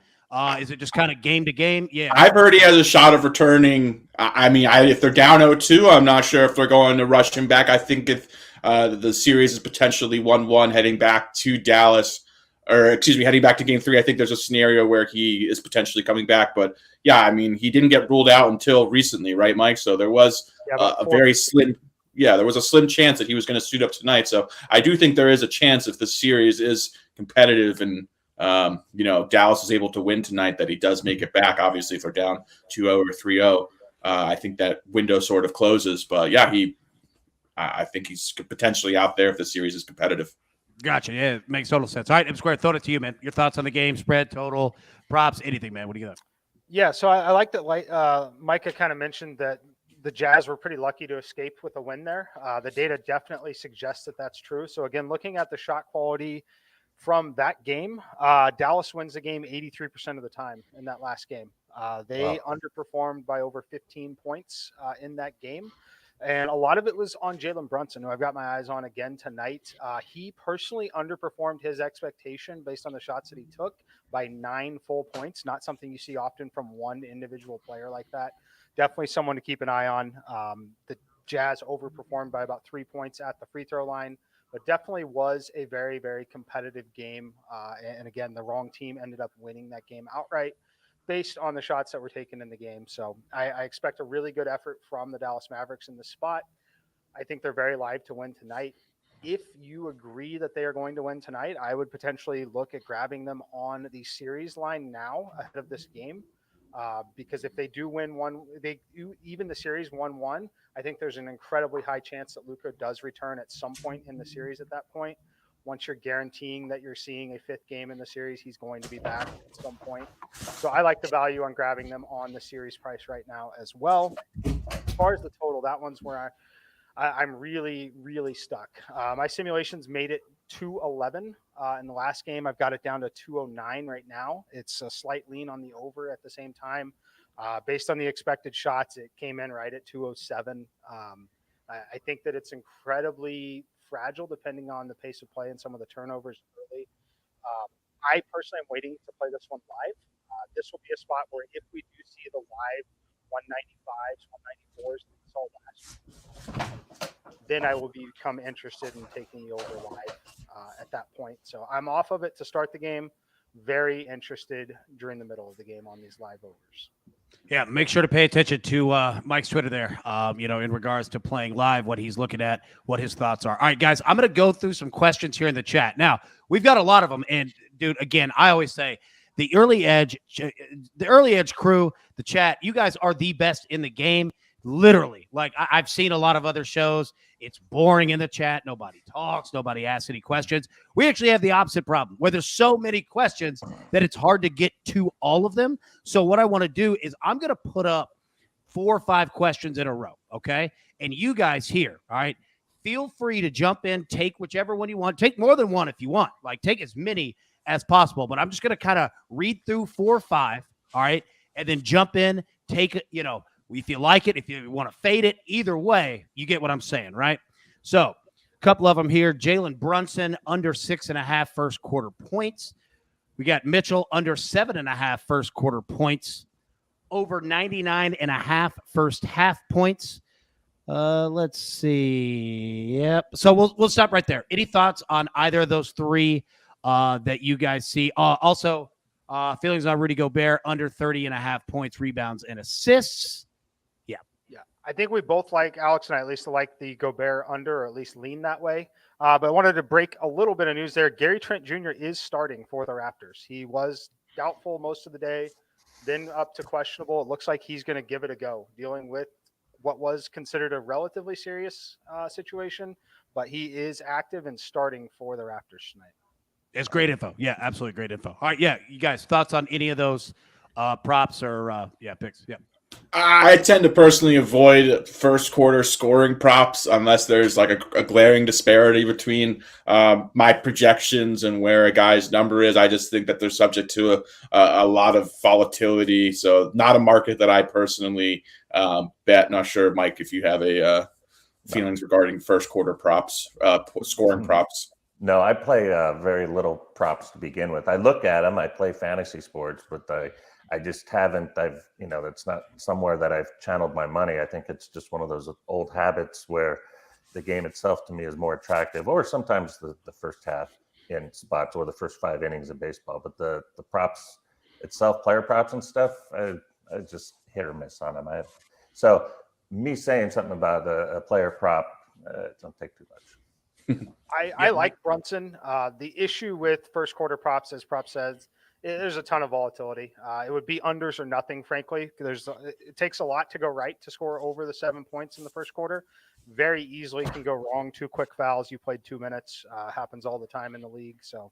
Is it just kind of game to game? Yeah. I've heard he has a shot of returning. If they're down 0-2, I'm not sure if they're going to rush him back. I think if the series is potentially 1-1 heading back to Dallas, heading back to game 3, I think there's a scenario where he is potentially coming back. But he didn't get ruled out until recently, right, Mike? So there was a very slim. Yeah, there was a slim chance that he was going to suit up tonight. So I do think there is a chance if the series is competitive and, Dallas is able to win tonight that he does make it back. Obviously, if they're down 2-0 or 3-0, I think that window sort of closes. But, I think he's potentially out there if the series is competitive. Gotcha. Yeah, it makes total sense. All right, M Square, throw it to you, man. Your thoughts on the game, spread, total, props, anything, man. What do you got? Yeah, so I like that. Micah kind of mentioned that the Jazz were pretty lucky to escape with a win there. The data definitely suggests that that's true. So again, looking at the shot quality from that game, Dallas wins the game 83% of the time in that last game. They underperformed by over 15 points in that game. And a lot of it was on Jalen Brunson, who I've got my eyes on again tonight. He personally underperformed his expectation based on the shots that he took by 9 full points. Not something you see often from one individual player like that. Definitely someone to keep an eye on. The Jazz overperformed by about 3 points at the free throw line, but definitely was a very, very competitive game. And again, the wrong team ended up winning that game outright based on the shots that were taken in the game. So I expect a really good effort from the Dallas Mavericks in this spot. I think they're very live to win tonight. If you agree that they are going to win tonight, I would potentially look at grabbing them on the series line now ahead of this game. Because if they do win even the series 1-1, I think there's an incredibly high chance that Luka does return at some point in the series at that point. Once you're guaranteeing that you're seeing a 5th game in the series, he's going to be back at some point. So I like the value on grabbing them on the series price right now as well. As far as the total, that one's where I'm really, really stuck. My simulations made it 211 in the last game. I've got it down to 209 right now. It's a slight lean on the over at the same time. Based on the expected shots, it came in right at 207. I think that it's incredibly fragile depending on the pace of play and some of the turnovers early. I personally am waiting to play this one live. This will be a spot where if we do see the live 195s, 194s that we saw last year, then I will become interested in taking the over live at that point. So I'm off of it to start the game. Very interested during the middle of the game on these live overs. Yeah, make sure to pay attention to Mike's Twitter there, in regards to playing live, what he's looking at, what his thoughts are. All right, guys, I'm going to go through some questions here in the chat. Now, we've got a lot of them. And, dude, again, I always say the early edge crew, the chat, you guys are the best in the game. Literally, like I've seen a lot of other shows. It's boring in the chat. Nobody talks. Nobody asks any questions. We actually have the opposite problem where there's so many questions that it's hard to get to all of them. So what I want to do is I'm going to put up 4 or 5 questions in a row. Okay. And you guys here, all right, feel free to jump in, take whichever one you want. Take more than one if you want. Like take as many as possible. But I'm just going to kind of read through 4 or 5. All right. And then jump in, take it, if you like it, if you want to fade it, either way, you get what I'm saying, right? So a couple of them here. Jalen Brunson, under 6.5 first quarter points. We got Mitchell, under 7.5 first quarter points. Over 99.5 first half points. Let's see. Yep. So we'll stop right there. Any thoughts on either of those 3 that you guys see? Also, feelings on Rudy Gobert, under 30.5 points, rebounds, and assists. Yeah, I think we both like, Alex and I at least like the Gobert under, or at least lean that way. But I wanted to break a little bit of news there. Gary Trent Jr. is starting for the Raptors. He was doubtful most of the day, then up to questionable. It looks like he's going to give it a go, dealing with what was considered a relatively serious situation. But he is active and starting for the Raptors tonight. It's great info. Yeah, absolutely great info. All right, yeah, you guys, thoughts on any of those props or picks? Yeah. I tend to personally avoid first quarter scoring props unless there's like a glaring disparity between my projections and where a guy's number is. I just think that they're subject to a lot of volatility. So not a market that I personally bet. Not sure, Mike, if you have a feelings regarding first quarter props, scoring props. No, I play very little props to begin with. I look at them. I play fantasy sports, but I just haven't. That's not somewhere that I've channeled my money. I think it's just one of those old habits where the game itself to me is more attractive, or sometimes the first half in spots or the first 5 innings of baseball. But the props itself, player props and stuff, I just hit or miss on them. So me saying something about a player prop, don't take too much. I like Brunson. The issue with first quarter props, as Prop says, There's a ton of volatility. It would be unders or nothing, frankly. It takes a lot to go right to score over the 7 points in the first quarter. Very easily can go wrong. 2 quick fouls. You played 2 minutes. Happens all the time in the league. So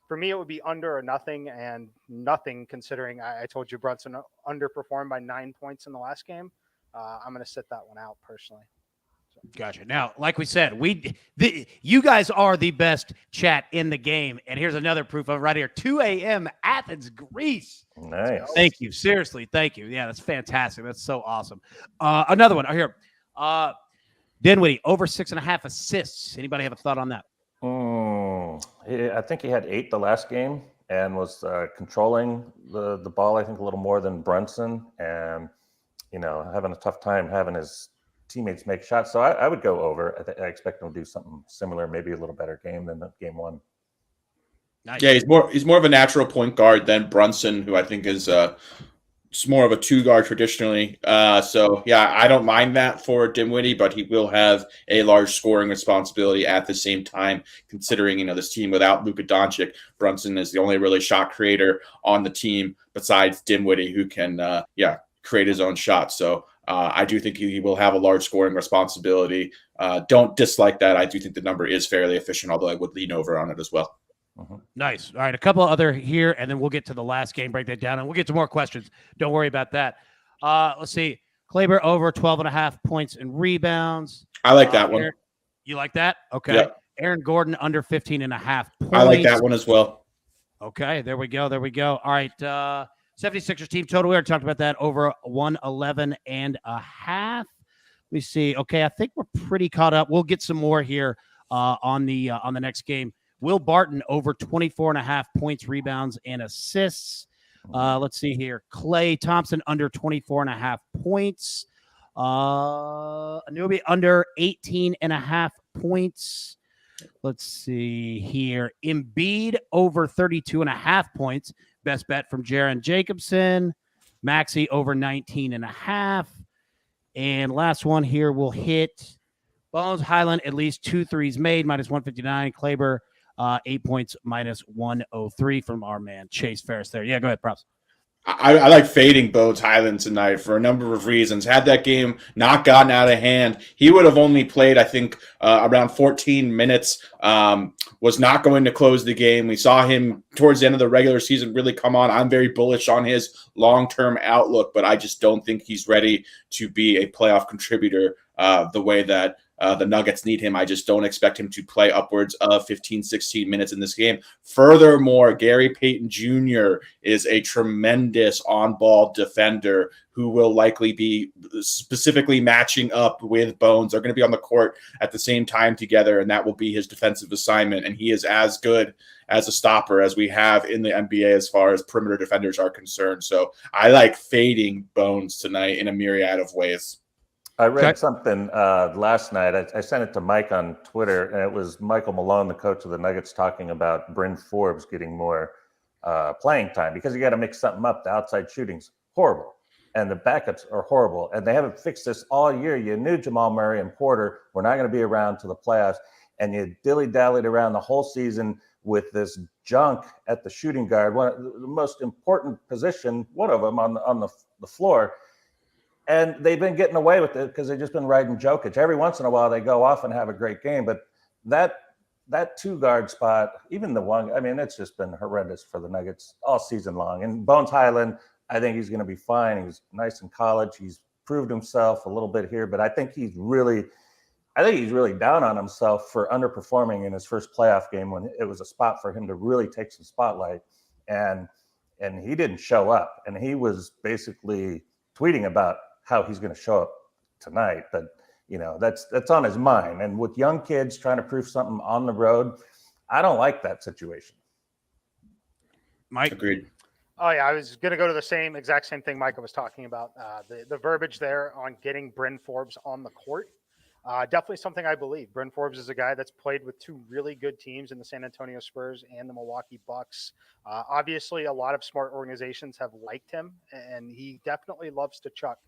for me, it would be under or nothing, and nothing considering I told you Brunson underperformed by 9 points in the last game. I'm going to sit that one out personally. Gotcha. Now, like we said, you guys are the best chat in the game. And here's another proof of it right here. 2 a.m. Athens, Greece. Nice. Thank you. Seriously, thank you. Yeah, that's fantastic. That's so awesome. Another one here. Dinwiddie, over 6.5 assists. Anybody have a thought on that? I think he had 8 the last game and was controlling the ball, I think, a little more than Brunson, and, having a tough time having his teammates make shots. So I would go over. I expect him to do something similar, maybe a little better game than game one. Nice. Yeah, he's more of a natural point guard than Brunson, who I think is it's more of a 2 guard traditionally. So yeah, I don't mind that for Dinwiddie, but he will have a large scoring responsibility at the same time, considering this team without Luka Doncic. Brunson is the only really shot creator on the team besides Dinwiddie, who can create his own shot. So I do think he will have a large scoring responsibility. Don't dislike that. I do think the number is fairly efficient, although I would lean over on it as well. Nice. All right, a couple other here, and then we'll get to the last game, break that down, and we'll get to more questions. Don't worry about that. Let's see. Kleber over 12.5 points and rebounds. I like that one. You like that? Okay. Yep. Aaron Gordon under 15.5 points. I like that one as well. Okay, there we go. All right, 76ers team total. We already talked about that, over 111.5. Let me see. Okay, I think we're pretty caught up. We'll get some more here on the next game. Will Barton over 24.5 points, rebounds, and assists. Let's see here. Klay Thompson under 24.5 points. Anunoby under 18.5 points. Let's see here. Embiid over 32.5 points. Best bet from Jaron Jacobson. Maxey over 19.5. And last one here will hit Bones Highland, at least 2 threes made, minus 159. Kleber, 8 points, minus 103 from our man Chase Ferris there. Yeah, go ahead, props. I like fading Bones Highland tonight for a number of reasons. Had that game not gotten out of hand, he would have only played, I think, around 14 minutes. Was not going to close the game. We saw him towards the end of the regular season really come on. I'm very bullish on his long-term outlook, but I just don't think he's ready to be a playoff contributor the way that the Nuggets need him. I just don't expect him to play upwards of 15, 16 minutes in this game. Furthermore, Gary Payton Jr. is a tremendous on-ball defender who will likely be specifically matching up with Bones. They're going to be on the court at the same time together, and that will be his defensive assignment. And he is as good as a stopper as we have in the NBA as far as perimeter defenders are concerned. So I like fading Bones tonight in a myriad of ways. I read something last night. I sent it to Mike on Twitter, and it was Michael Malone, the coach of the Nuggets, talking about Bryn Forbes getting more playing time because you got to mix something up. The outside shooting's horrible, and the backups are horrible, and they haven't fixed this all year. You knew Jamal Murray and Porter were not going to be around to the playoffs, and you dilly-dallied around the whole season with this junk at the shooting guard, one of the most important position, one of them on the floor. And they've been getting away with it because they've just been riding Jokic. Every once in a while, they go off and have a great game. But that 2-guard spot, even the one, I mean, it's just been horrendous for the Nuggets all season long. And Bones Highland, I think he's going to be fine. He was nice in college. He's proved himself a little bit here. But I think he's really down on himself for underperforming in his first playoff game when it was a spot for him to really take some spotlight. And he didn't show up. And he was basically tweeting about how he's going to show up tonight, but that's on his mind. And with young kids trying to prove something on the road, I don't like that situation. Mike, agreed. Oh yeah, I was going to go to the exact same thing Micah was talking about. The verbiage there on getting Bryn Forbes on the court. Definitely something I believe. Bryn Forbes is a guy that's played with 2 really good teams in the San Antonio Spurs and the Milwaukee Bucks. Obviously, a lot of smart organizations have liked him, and he definitely loves to chuck.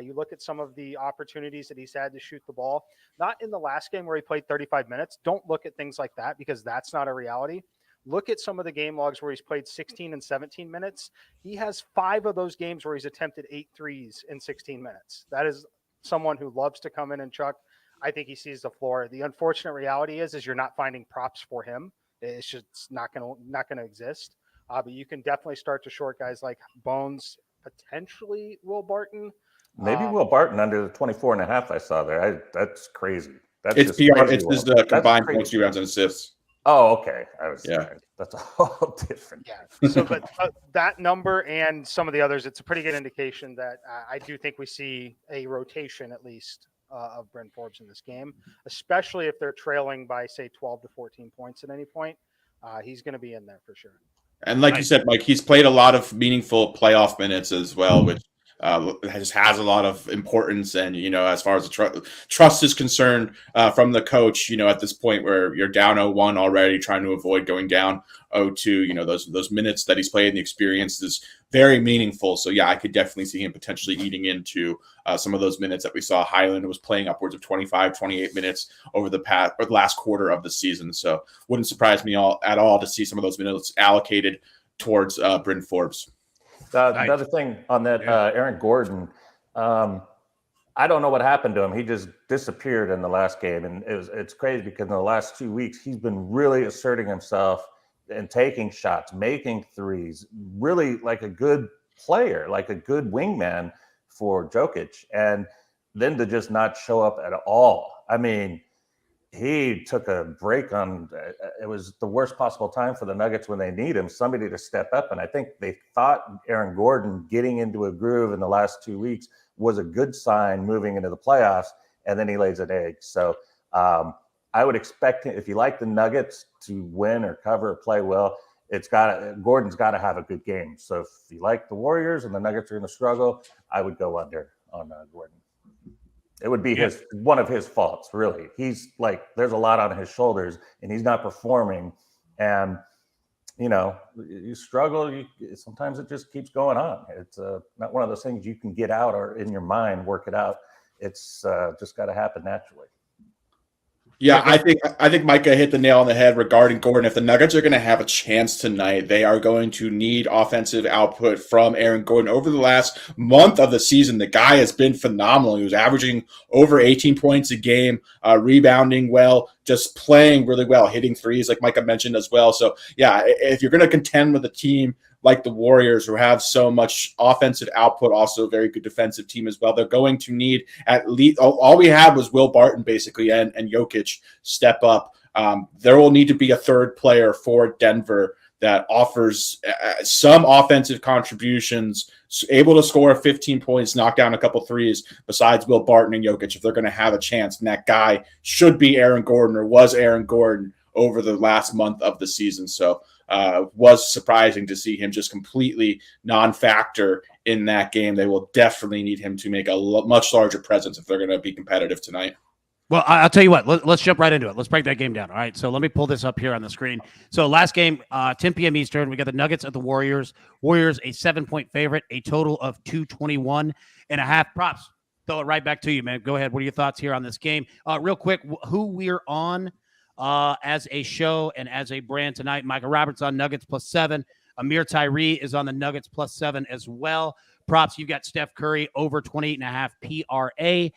You look at some of the opportunities that he's had to shoot the ball, not in the last game where he played 35 minutes. Don't look at things like that because that's not a reality. look at some of the game logs where he's played 16 and 17 minutes. He has 5 of those games where he's attempted 8 threes in 16 minutes. That is someone who loves to come in and chuck. I think he sees the floor. The unfortunate reality is you're not finding props for him. It's just not gonna exist. But you can definitely start to short guys like Bones, potentially Will Barton. Maybe Will Barton under the 24.5 I saw there. That's crazy. It's PR. It's just the combined points, rebounds, and assists. Oh, okay. Yeah. That's all different. Yeah. So, but that number and some of the others, it's a pretty good indication that I do think we see a rotation at least of Bryn Forbes in this game, especially if they're trailing by, say, 12 to 14 points at any point. He's going to be in there for sure. And like you said, Mike, he's played a lot of meaningful playoff minutes as well, which just has a lot of importance. And, as far as the trust is concerned from the coach, at this point where you're down 0-1 already, trying to avoid going down 0-2, those minutes that he's played and the experience is very meaningful. So, yeah, I could definitely see him potentially eating into some of those minutes that we saw. Highland was playing upwards of 25, 28 minutes over the last quarter of the season. So wouldn't surprise me at all to see some of those minutes allocated towards Bryn Forbes. The other thing on that, Aaron Gordon, I don't know what happened to him. He just disappeared in the last game. And it's crazy because in the last 2 weeks, he's been really asserting himself and taking shots, making threes, really like a good player, like a good wingman for Jokic. And then to just not show up at all. I mean, he took a break on it was the worst possible time for the Nuggets when they need him, somebody to step up. And I think they thought Aaron Gordon getting into a groove in the last 2 weeks was a good sign moving into the playoffs. And then he lays an egg. So I would expect him, if you like the Nuggets to win or cover or play well, Gordon's got to have a good game. So if you like the Warriors and the Nuggets are going to struggle, I would go under on Gordon. It would be one of his faults, really. He's like, there's a lot on his shoulders and he's not performing. And, you struggle. Sometimes it just keeps going on. It's not one of those things you can get out or in your mind, work it out. It's just got to happen naturally. Yeah, I think Micah hit the nail on the head regarding Gordon. If the Nuggets are going to have a chance tonight, they are going to need offensive output from Aaron Gordon. Over the last month of the season, the guy has been phenomenal. He was averaging over 18 points a game, rebounding well, just playing really well, hitting threes like Micah mentioned as well. So, yeah, if you're going to contend with a team like the Warriors, who have so much offensive output, also a very good defensive team as well, they're going to need at least all we had was Will Barton basically and Jokic step up. There will need to be a third player for Denver that offers some offensive contributions, able to score 15 points, knock down a couple threes besides Will Barton and Jokic if they're going to have a chance. And that guy should be Aaron Gordon, or was Aaron Gordon over the last month of the season. So was surprising to see him just completely non-factor in that game. They will definitely need him to make a much larger presence if they're going to be competitive tonight. Well, I'll tell you what. Let's jump right into it. Let's break that game down. All right, so let me pull this up here on the screen. So last game, 10 p.m. Eastern, we got the Nuggets at the Warriors. Warriors, a 7-point favorite, a total of 221.5 props. Throw it right back to you, man. Go ahead. What are your thoughts here on this game? Real quick, who we're on as a show and as a brand tonight. Michael Roberts on Nuggets +7. Amir Tyree is on the Nuggets +7 as well. Props, you've got Steph Curry over 28.5 PRA.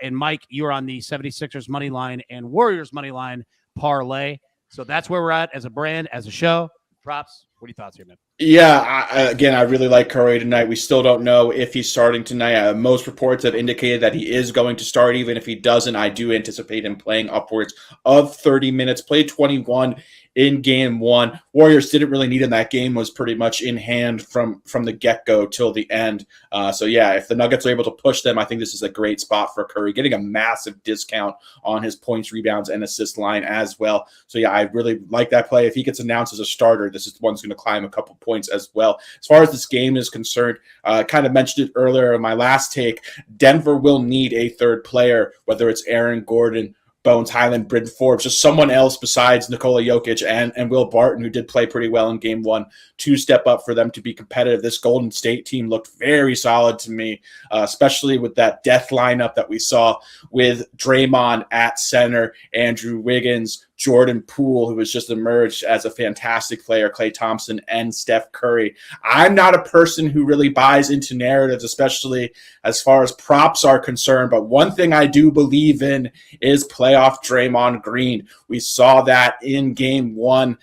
And Mike, you're on the 76ers money line and Warriors money line parlay. So that's where we're at as a brand, as a show. Props, what are your thoughts here, man? Yeah, I really like Curry tonight. We still don't know if he's starting tonight. Most reports have indicated that he is going to start. Even if he doesn't, I do anticipate him playing upwards of 30 minutes. Played 21 in game one. Warriors didn't really need him. That game was pretty much in hand from the get-go till the end. So, yeah, if the Nuggets are able to push them, I think this is a great spot for Curry, getting a massive discount on his points, rebounds, and assist line as well. So, yeah, I really like that play. If he gets announced as a starter, this is the one that's going to climb a couple points as well. As far as this game is concerned, kind of mentioned it earlier in my last take, Denver will need a third player, whether it's Aaron Gordon, Bones Highland, Bryn Forbes, just someone else besides Nikola Jokic and Will Barton, who did play pretty well in game one, to step up for them to be competitive. This Golden State team looked very solid to me, especially with that death lineup that we saw with Draymond at center, Andrew Wiggins, Jordan Poole, who has just emerged as a fantastic player, Klay Thompson, and Steph Curry. I'm not a person who really buys into narratives, especially as far as props are concerned. But one thing I do believe in is playoff Draymond Green. We saw that in game one.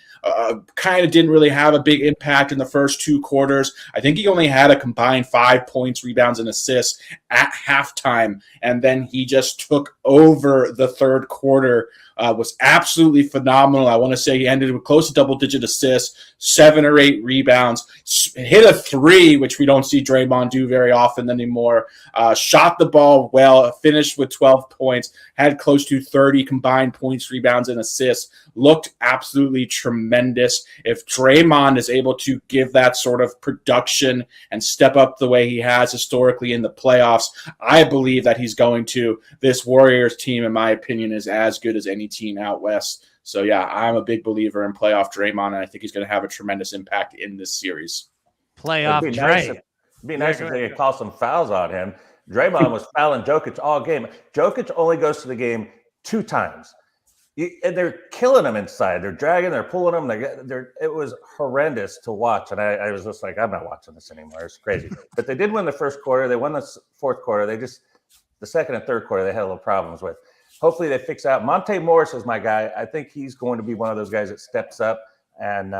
Kind of didn't really have a big impact in the first 2 quarters. I think he only had a combined 5 points, rebounds, and assists at halftime. And then he just took over the third quarter. Was absolutely phenomenal. I want to say he ended with close to double-digit assists, 7 or 8 rebounds, hit a 3, which we don't see Draymond do very often anymore, shot the ball well, finished with 12 points, had close to 30 combined points, rebounds, and assists, looked absolutely tremendous. If Draymond is able to give that sort of production and step up the way he has historically in the playoffs, I believe that he's going to. This Warriors team, in my opinion, is as good as any team out west. So, yeah, I'm a big believer in playoff Draymond, and I think he's going to have a tremendous impact in this series. Playoff Dray. It'd be nice if they could call some fouls on him. Draymond was fouling Jokic all game. Jokic only goes to the game 2 times. And they're killing him inside. They're dragging, they're pulling him. It was horrendous to watch. And I was just like, I'm not watching this anymore. It's crazy. But they did win the first quarter. They won the fourth quarter. The second and third quarter, they had a little problems with. Hopefully they fix out. Monte Morris is my guy. I think he's going to be one of those guys that steps up and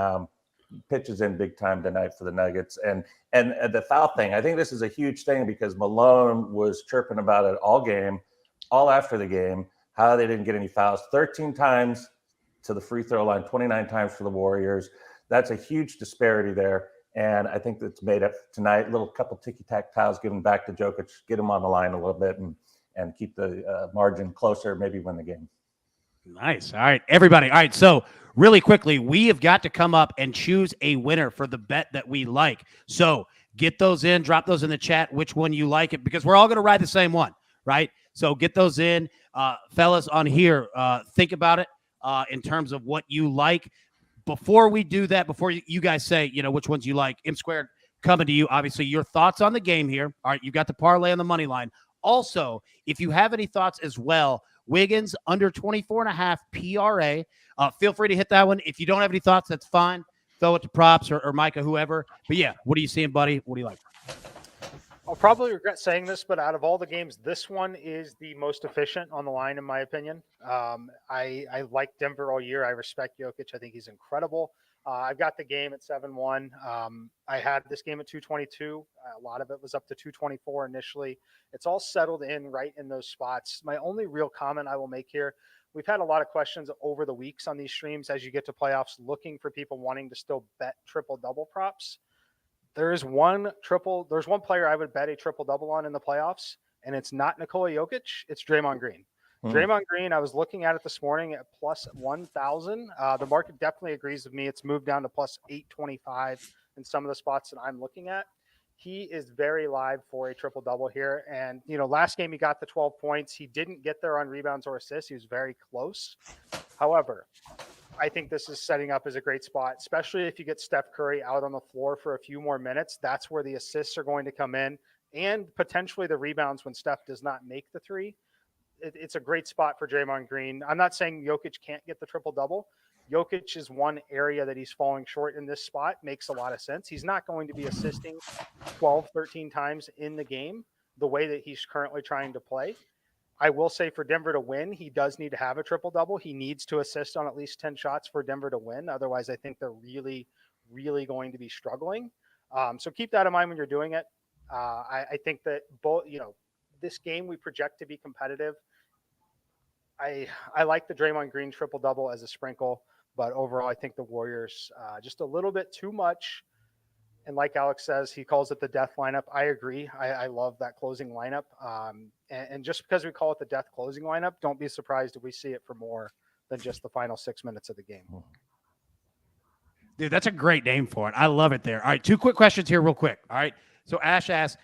pitches in big time tonight for the Nuggets. And the foul thing, I think this is a huge thing because Malone was chirping about it all game, all after the game, how they didn't get any fouls. 13 times to the free throw line, 29 times for the Warriors. That's a huge disparity there. And I think that's made up tonight. A little couple ticky-tack towels given back to Jokic, get him on the line a little bit and keep the margin closer, maybe win the game. Nice. All right, everybody. All right, so really quickly, we have got to come up and choose a winner for the bet that we like. So get those in, drop those in the chat, which one you like it, because we're all going to ride the same one, right? So get those in. Fellas on here, think about it in terms of what you like. Before we do that, before you guys say, which ones you like, M Squared coming to you. Obviously, your thoughts on the game here. All right, you got the parlay on the money line. Also, if you have any thoughts as well, Wiggins under 24.5 PRA. Feel free to hit that one. If you don't have any thoughts, that's fine. Throw it to props or Micah, whoever. But yeah, what are you seeing, buddy? What do you like? I'll probably regret saying this, but out of all the games, this one is the most efficient on the line, in my opinion. I like Denver all year. I respect Jokic. I think he's incredible. I've got the game at 7-1. I had this game at 222. A lot of it was up to 224 initially. It's all settled in right in those spots. My only real comment I will make here, we've had a lot of questions over the weeks on these streams as you get to playoffs looking for people wanting to still bet triple-double props. There's one player I would bet a triple-double on in the playoffs, and it's not Nikola Jokic. It's Draymond Green. Draymond Green, I was looking at it this morning at plus 1,000. The market definitely agrees with me. It's moved down to plus 825 in some of the spots that I'm looking at. He is very live for a triple-double here. And, last game he got the 12 points. He didn't get there on rebounds or assists. He was very close. However, I think this is setting up as a great spot, especially if you get Steph Curry out on the floor for a few more minutes. That's where the assists are going to come in and potentially the rebounds when Steph does not make the 3. It's a great spot for Draymond Green. I'm not saying Jokic can't get the triple-double. Jokic is one area that he's falling short in this spot. Makes a lot of sense. He's not going to be assisting 12, 13 times in the game the way that he's currently trying to play. I will say for Denver to win, he does need to have a triple-double. He needs to assist on at least 10 shots for Denver to win. Otherwise, I think they're really, really going to be struggling. So keep that in mind when you're doing it. I think that both, this game we project to be competitive. I like the Draymond Green triple-double as a sprinkle, but overall I think the Warriors just a little bit too much. And like Alex says, he calls it the death lineup. I agree. I love that closing lineup. And just because we call it the death closing lineup, don't be surprised if we see it for more than just the final 6 minutes of the game. Dude, that's a great name for it. I love it there. All right, 2 quick questions here real quick. All right, so Ash asks,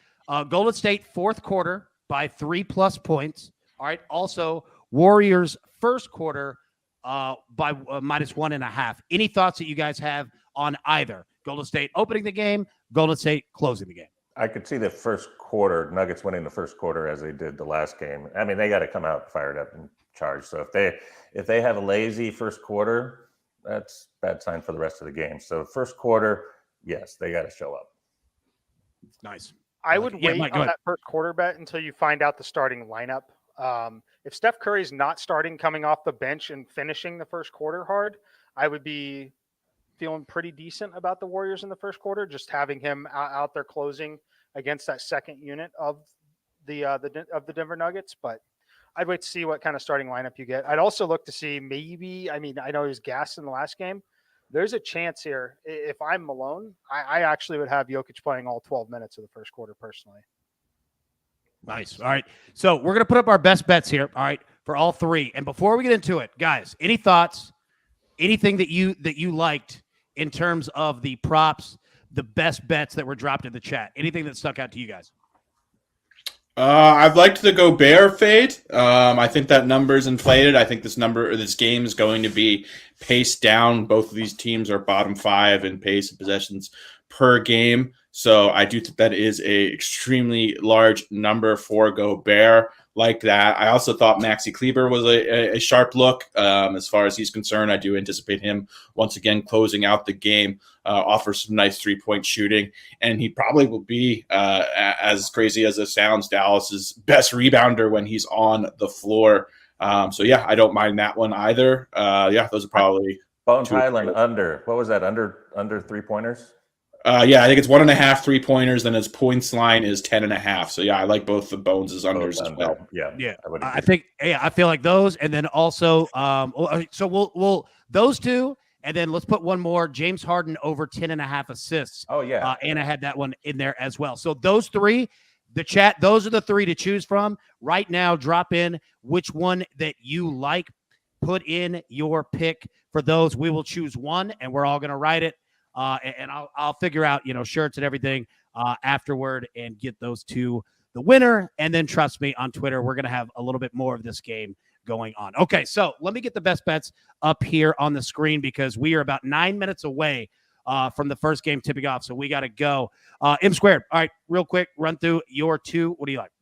Golden State fourth quarter by 3+ points. All right, also Warriors first quarter by -1.5. Any thoughts that you guys have on either? Golden State opening the game, Golden State closing the game. I could see the first quarter, Nuggets winning the first quarter as they did the last game. I mean, they got to come out fired up and charge. So if they have a lazy first quarter, that's a bad sign for the rest of the game. So first quarter, yes, they got to show up. Nice. I would wait Mike, on that first quarter bet until you find out the starting lineup. If Steph Curry's not starting, coming off the bench and finishing the first quarter hard, I would be feeling pretty decent about the Warriors in the first quarter, just having him out there closing against that second unit of the Denver Nuggets. But I'd wait to see what kind of starting lineup you get. I'd also look to see I know he was gassed in the last game. There's a chance here. If I'm Malone, I actually would have Jokic playing all 12 minutes of the first quarter personally. Nice. All right. So we're going to put up our best bets here. All right. For all three. And before we get into it, guys, any thoughts, anything that you liked in terms of the props, the best bets that were dropped in the chat, anything that stuck out to you guys? I'd like to go Gobert fade. I think that number is inflated. I think this game is going to be paced down. Both of these teams are bottom 5 in pace and possessions per game. So I do think that is a extremely large number for Gobert like that. I also thought Maxi Kleber was a sharp look as far as he's concerned. I do anticipate him once again closing out the game, offer some nice 3-point shooting, and he probably will be, as crazy as it sounds, Dallas's best rebounder when he's on the floor. So yeah, I don't mind that one either. Yeah, those are probably Bones Highland under. What was that? Under 3-pointers? Yeah, I think it's 1.5 3-pointers. Then his points line is 10.5. So yeah, I like both the Bones' unders as well. Yeah. I think I feel like those, and then also, so we'll those two, and then let's put one more. James Harden over 10.5 assists. Oh yeah, and I had that one in there as well. So those three, the chat, those are the three to choose from right now. Drop in which one that you like. Put in your pick for those. We will choose one, and we're all going to write it. And I'll figure out, shirts and everything afterward and get those to the winner. And then trust me, on Twitter, we're going to have a little bit more of this game going on. Okay, so let me get the best bets up here on the screen because we are about 9 minutes away from the first game tipping off. So we got to go. M squared. All right, real quick, run through your two. What do you like?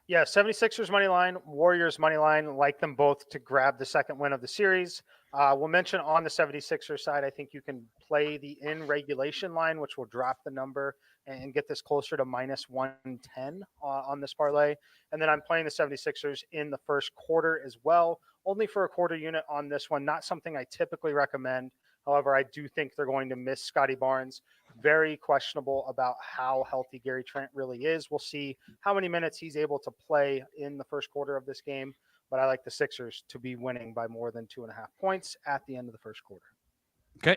Yeah, 76ers money line, Warriors money line. Like them both to grab the second win of the series. We'll mention on the 76ers side, I think you can play the in regulation line, which will drop the number and get this closer to minus 110 on this parlay. And then I'm playing the 76ers in the first quarter as well, only for a quarter unit on this one. Not something I typically recommend. However, I do think they're going to miss Scotty Barnes. Very questionable about how healthy Gary Trent really is. We'll see how many minutes he's able to play in the first quarter of this game. But I like the Sixers to be winning by more than 2.5 points at the end of the first quarter. Okay.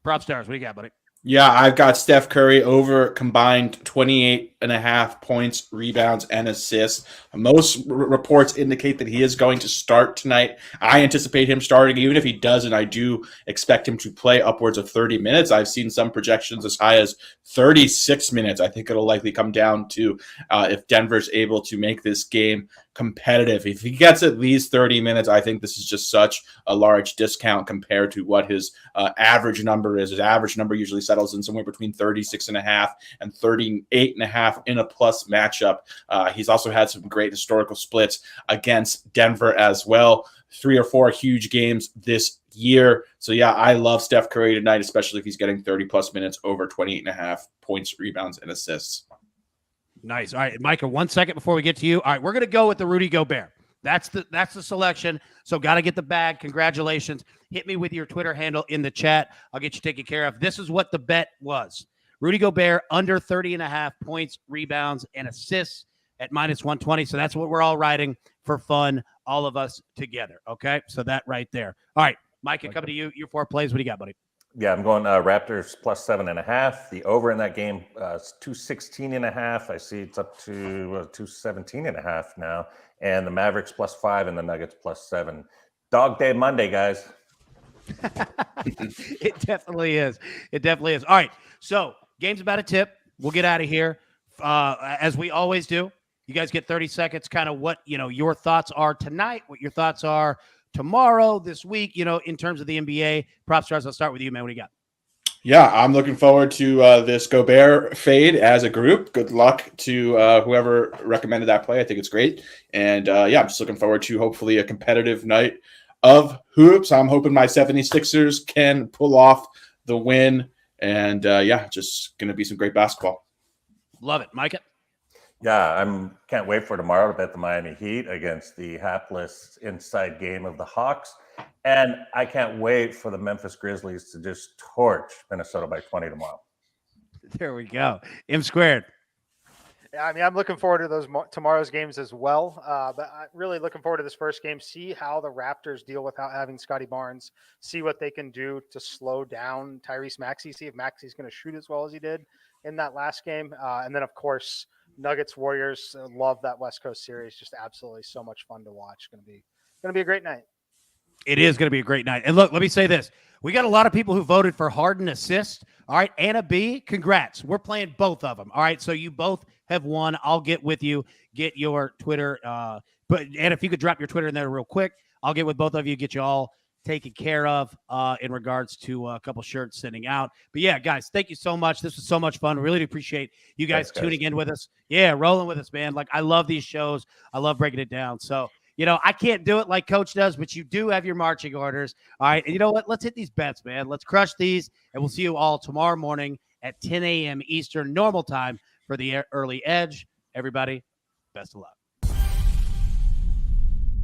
Prop stars, what do you got, buddy? Yeah, I've got Steph Curry over combined 28.5 points, rebounds, and assists. Most reports indicate that he is going to start tonight. I anticipate him starting. Even if he doesn't, I do expect him to play upwards of 30 minutes. I've seen some projections as high as 36 minutes. I think it'll likely come down to if Denver's able to make this game competitive. If he gets at least 30 minutes, I think this is just such a large discount compared to what his average number is. His average number usually settles in somewhere between 36.5 and 38.5 in a plus matchup. He's also had some great historical splits against Denver as well. 3 or 4 huge games this year. So yeah, I love Steph Curry tonight, especially if he's getting 30 plus minutes over 28.5 points, rebounds, and assists. Nice. All right, Micah, 1 second before we get to you. All right, we're going to go with the Rudy Gobert. That's the selection. So got to get the bag. Congratulations. Hit me with your Twitter handle in the chat. I'll get you taken care of. This is what the bet was. Rudy Gobert under 30.5 points, rebounds, and assists at minus 120. So that's what we're all writing for fun, all of us together. Okay, so that right there. All right, Micah, coming to you. Your 4 plays. What do you got, buddy? Yeah, I'm going Raptors plus 7.5. The over in that game is 216.5. I see it's up to 217.5 now. And the Mavericks plus 5 and the Nuggets plus 7. Dog Day Monday, guys. It definitely is. It definitely is. All right, so game's about a tip. We'll get out of here as we always do. You guys get 30 seconds, kind of what your thoughts are tonight, what your thoughts are tomorrow, this week, in terms of the NBA. Prop stars, I'll start with you, man. What do you got? Yeah, I'm looking forward to this Gobert fade as a group. Good luck to whoever recommended that play. I think it's great. And yeah, I'm just looking forward to hopefully a competitive night of hoops. I'm hoping my 76ers can pull off the win. And yeah, just going to be some great basketball. Love it. Micah? Yeah, can't wait for tomorrow to bet the Miami Heat against the hapless inside game of the Hawks. And I can't wait for the Memphis Grizzlies to just torch Minnesota by 20 tomorrow. There we go. M squared. Yeah, I mean, I'm looking forward to those tomorrow's games as well. But I'm really looking forward to this first game. See how the Raptors deal without having Scotty Barnes. See what they can do to slow down Tyrese Maxey. See if Maxey's going to shoot as well as he did in that last game. And then, of course, Nuggets Warriors. Love that West Coast series. Just absolutely so much fun to watch. Going to be a great night. It is going to be a great night. And look, let me say this. We got a lot of people who voted for Harden assist. All right. Anna B, congrats. We're playing both of them. All right. So you both have won. I'll get with you. Get your Twitter. And if you could drop your Twitter in there real quick, I'll get with both of you, get you all taken care of in regards to a couple shirts sending out. But yeah, guys, thank you so much. This was so much fun. Really appreciate you guys tuning in with us. Yeah, rolling with us, man. Like, I love these shows. I love breaking it down. So, I can't do it like Coach does, but you do have your marching orders. All right. And you know what? Let's hit these bets, man. Let's crush these. And we'll see you all tomorrow morning at 10 a.m. Eastern normal time for the early edge. Everybody, best of luck.